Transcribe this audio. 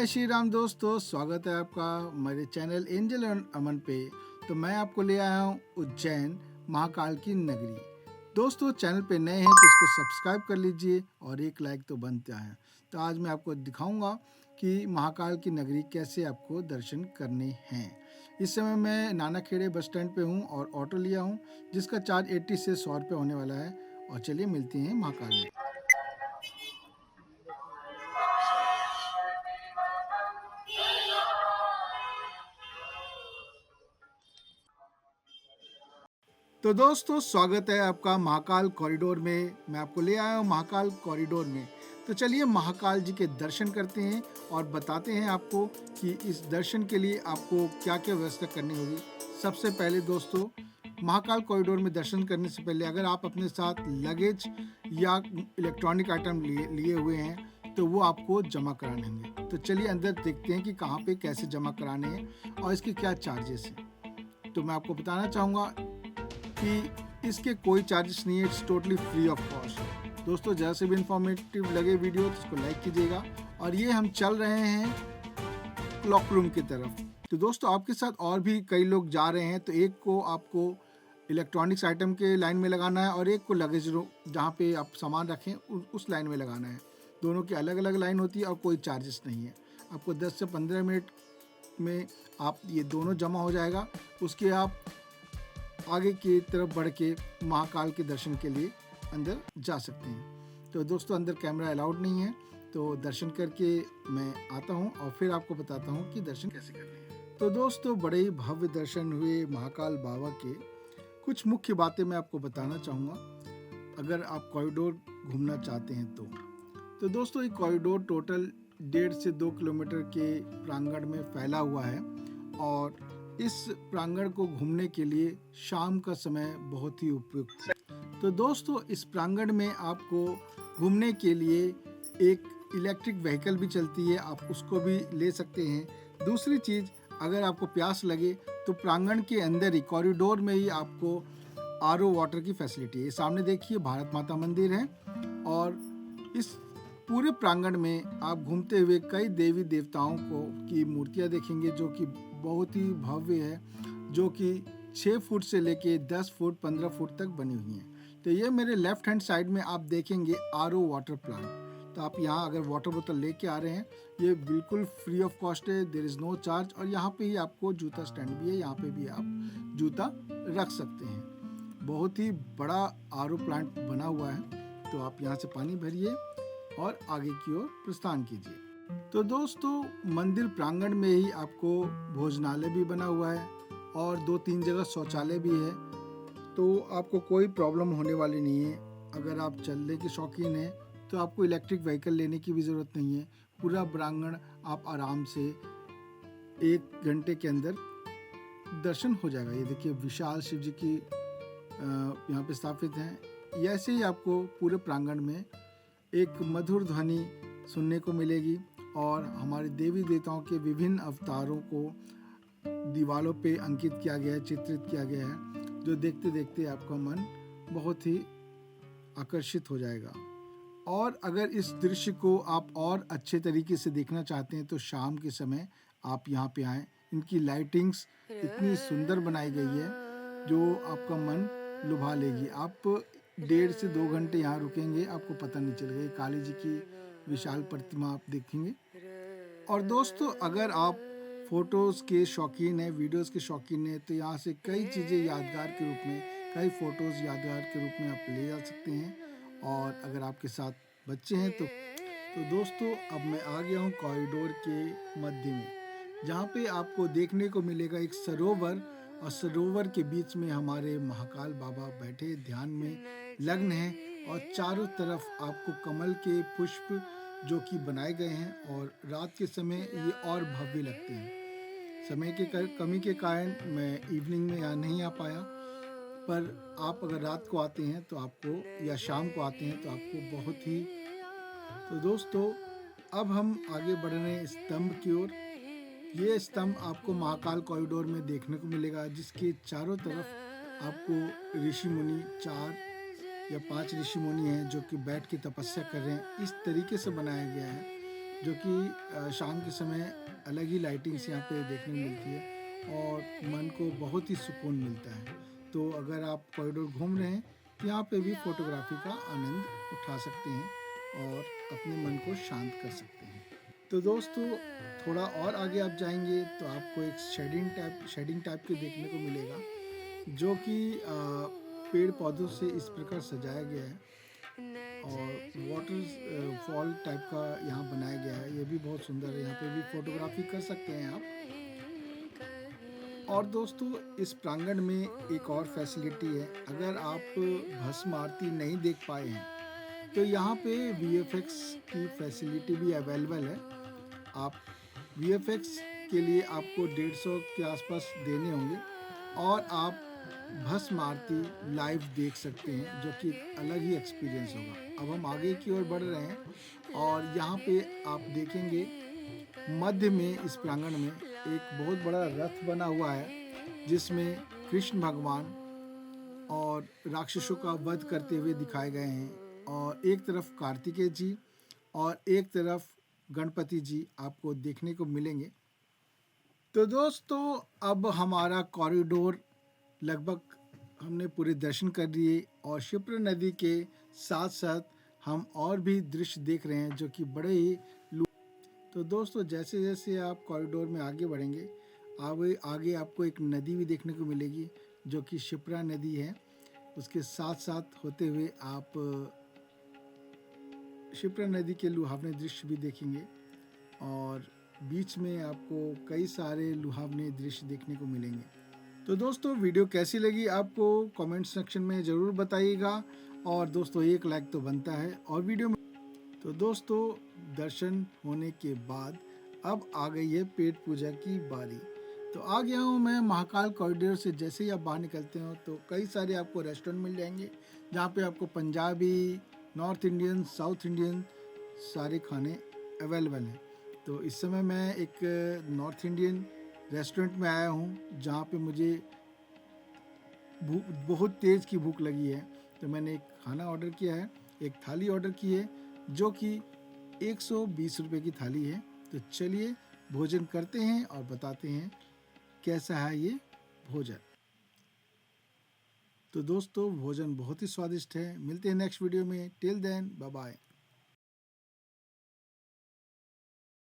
जय श्री राम दोस्तों, स्वागत है आपका मेरे चैनल एंजल एंड अमन पे। तो मैं आपको ले आया हूँ उज्जैन महाकाल की नगरी। दोस्तों, चैनल पे नए हैं तो इसको सब्सक्राइब कर लीजिए और एक लाइक तो बनता है। तो आज मैं आपको दिखाऊंगा कि महाकाल की नगरी कैसे आपको दर्शन करने हैं। इस समय मैं नाना खेड़े बस स्टैंड पे हूँ और ऑटो लिया हूँ जिसका चार्ज 80 से 100 रुपये होने वाला है। और चलिए मिलते हैं महाकाल में। तो दोस्तों, स्वागत है आपका महाकाल कॉरिडोर में। मैं आपको ले आया हूँ महाकाल कॉरिडोर में। तो चलिए महाकाल जी के दर्शन करते हैं और बताते हैं आपको कि इस दर्शन के लिए आपको क्या क्या व्यवस्था करनी होगी। सबसे पहले दोस्तों, महाकाल कॉरिडोर में दर्शन करने से पहले अगर आप अपने साथ लगेज या इलेक्ट्रॉनिक आइटम लिए हुए हैं तो वो आपको जमा कराने होंगे। तो चलिए अंदर देखते हैं कि कहाँ पे कैसे जमा कराने हैं और इसके क्या चार्जेस हैं। तो मैं आपको बताना चाहूँगा कि इसके कोई चार्जेस नहीं है, it's totally free of cost. दोस्तों, ज़रा से भी इंफॉर्मेटिव लगे वीडियो तो इसको लाइक कीजिएगा। और ये हम चल रहे हैं क्लॉक रूम की तरफ। तो दोस्तों, आपके साथ और भी कई लोग जा रहे हैं, तो एक को आपको इलेक्ट्रॉनिक्स आइटम के लाइन में लगाना है और एक को लगेज रूम जहाँ पे आप सामान रखें उस लाइन में लगाना है। दोनों की अलग अलग लाइन होती है और कोई चार्जेस नहीं है। आपको 10 से 15 मिनट में आप ये दोनों जमा हो जाएगा। उसके आप आगे की तरफ बढ़ के महाकाल के दर्शन के लिए अंदर जा सकते हैं। तो दोस्तों, अंदर कैमरा अलाउड नहीं है, तो दर्शन करके मैं आता हूँ और फिर आपको बताता हूँ कि दर्शन कैसे करने हैं। तो दोस्तों, बड़े ही भव्य दर्शन हुए महाकाल बाबा के। कुछ मुख्य बातें मैं आपको बताना चाहूँगा अगर आप कॉरिडोर घूमना चाहते हैं तो दोस्तों, ये कॉरिडोर टोटल 1.5 से 2 किलोमीटर के प्रांगण में फैला हुआ है और इस प्रांगण को घूमने के लिए शाम का समय बहुत ही उपयुक्त है। तो दोस्तों, इस प्रांगण में आपको घूमने के लिए एक इलेक्ट्रिक व्हीकल भी चलती है, आप उसको भी ले सकते हैं। दूसरी चीज़, अगर आपको प्यास लगे तो प्रांगण के अंदर ही कॉरिडोर में ही आपको आरओ वाटर की फैसिलिटी है। सामने देखिए भारत माता मंदिर है और इस पूरे प्रांगण में आप घूमते हुए कई देवी देवताओं की मूर्तियां देखेंगे जो कि बहुत ही भव्य है, जो कि 6 फुट से लेके 10 फुट 15 फुट तक बनी हुई हैं। तो ये मेरे लेफ्ट हैंड साइड में आप देखेंगे आरओ वाटर प्लांट। तो आप यहाँ अगर वाटर बोतल लेके आ रहे हैं, ये बिल्कुल फ्री ऑफ कॉस्ट है, देयर इज़ नो चार्ज। और यहाँ पे ही आपको जूता स्टैंड भी है, यहाँ पे भी आप जूता रख सकते हैं। बहुत ही बड़ा आरओ प्लांट बना हुआ है। तो आप यहाँ से पानी भरिए और आगे की ओर प्रस्थान कीजिए। तो दोस्तों, मंदिर प्रांगण में ही आपको भोजनालय भी बना हुआ है और 2-3 जगह शौचालय भी है। तो आपको कोई प्रॉब्लम होने वाली नहीं है। अगर आप चलने के शौकीन हैं तो आपको इलेक्ट्रिक व्हीकल लेने की भी ज़रूरत नहीं है। पूरा प्रांगण आप आराम से 1 घंटे के अंदर दर्शन हो जाएगा। ये देखिए विशाल शिव जी की यहाँ पे स्थापित हैं। ऐसे ही आपको पूरे प्रांगण में एक मधुर ध्वनि सुनने को मिलेगी और हमारे देवी देवताओं के विभिन्न अवतारों को दीवारों पे अंकित किया गया है, चित्रित किया गया है, जो देखते देखते आपका मन बहुत ही आकर्षित हो जाएगा। और अगर इस दृश्य को आप और अच्छे तरीके से देखना चाहते हैं तो शाम के समय आप यहाँ पे आएँ। इनकी लाइटिंग्स इतनी सुंदर बनाई गई है जो आपका मन लुभा लेगी। आप 1.5 से 2 घंटे यहाँ रुकेंगे, आपको पता नहीं चलेगा। काली जी की विशाल प्रतिमा आप देखेंगे। और दोस्तों, अगर आप फोटोज़ के शौकीन हैं, वीडियोज़ के शौकीन हैं, तो यहाँ से कई चीज़ें यादगार के रूप में, कई फ़ोटोज़ यादगार के रूप में आप ले जा सकते हैं। और अगर आपके साथ बच्चे हैं तो दोस्तों, अब मैं आ गया हूँ कॉरिडोर के मध्य में, जहाँ पे आपको देखने को मिलेगा एक सरोवर और सरोवर के बीच में हमारे महाकाल बाबा बैठे ध्यान में लग्न हैं और चारों तरफ आपको कमल के पुष्प जो कि बनाए गए हैं और रात के समय ये और भव्य लगते हैं। समय के कमी के कारण मैं इवनिंग में यहाँ नहीं आ पाया, पर आप अगर रात को आते हैं तो आपको या शाम को आते हैं तो आपको बहुत ही। तो दोस्तों, अब हम आगे बढ़ रहे हैं स्तंभ की ओर। ये स्तंभ आपको महाकाल कॉरिडोर में देखने को मिलेगा, जिसके चारों तरफ आपको ऋषि मुनि 4 या 5 ऋषि मुनि हैं जो कि बैठ के तपस्या कर रहे हैं। इस तरीके से बनाया गया है जो कि शाम के समय अलग ही लाइटिंग्स यहाँ पे देखने को मिलती है और मन को बहुत ही सुकून मिलता है। तो अगर आप कॉरिडोर घूम रहे हैं तो यहाँ पे भी फोटोग्राफी का आनंद उठा सकते हैं और अपने मन को शांत कर सकते हैं। तो दोस्तों थोड़ा और आगे आप जाएंगे तो आपको एक शेडिंग टाइप के देखने को मिलेगा, जो कि पेड़ पौधों से इस प्रकार सजाया गया है और वाटर फॉल टाइप का यहाँ बनाया गया है। ये भी बहुत सुंदर है, यहाँ पे भी फोटोग्राफी कर सकते हैं आप। और दोस्तों इस प्रांगण में एक और फैसिलिटी है, अगर आप भस्म आरती नहीं देख पाए हैं तो यहाँ पे VFX की फैसिलिटी भी अवेलेबल है। आप VFX के लिए आपको 150 के आसपास देने होंगे और आप भस्म आरती लाइव देख सकते हैं, जो कि अलग ही एक्सपीरियंस होगा। अब हम आगे की ओर बढ़ रहे हैं और यहाँ पे आप देखेंगे मध्य में इस प्रांगण में एक बहुत बड़ा रथ बना हुआ है, जिसमें कृष्ण भगवान और राक्षसों का वध करते हुए दिखाए गए हैं और एक तरफ कार्तिकेय जी और एक तरफ गणपति जी आपको देखने को मिलेंगे। तो दोस्तों अब हमारा कॉरिडोर लगभग हमने पूरे दर्शन कर लिए और क्षिप्रा नदी के साथ साथ हम और भी दृश्य देख रहे हैं जो कि बड़े ही तो दोस्तों जैसे जैसे आप कॉरिडोर में आगे बढ़ेंगे आगे आपको एक नदी भी देखने को मिलेगी, जो कि क्षिप्रा नदी है। उसके साथ साथ होते हुए आप क्षिप्रा नदी के लुभावने दृश्य भी देखेंगे और बीच में आपको कई सारे लुभावने दृश्य देखने को मिलेंगे। तो दोस्तों वीडियो कैसी लगी आपको कमेंट सेक्शन में ज़रूर बताइएगा और दोस्तों एक लाइक तो बनता है। और वीडियो में तो दोस्तों दर्शन होने के बाद अब आ गई है पेट पूजा की बारी। तो आ गया हूँ मैं महाकाल कॉरिडोर से। जैसे ही आप बाहर निकलते हो तो कई सारे आपको रेस्टोरेंट मिल जाएंगे, जहाँ पे आपको Punjabi, north Indian, south Indian सारे खाने अवेलेबल हैं। तो इस समय मैं एक नॉर्थ इंडियन रेस्टोरेंट में आया हूँ, जहाँ पे मुझे बहुत तेज़ की भूख लगी है। तो मैंने एक खाना ऑर्डर किया है, एक थाली ऑर्डर की है, जो कि 120 रुपये की थाली है। तो चलिए भोजन करते हैं और बताते हैं कैसा है ये भोजन। तो दोस्तों भोजन बहुत ही स्वादिष्ट है। मिलते हैं नेक्स्ट वीडियो में। Till then bye bye.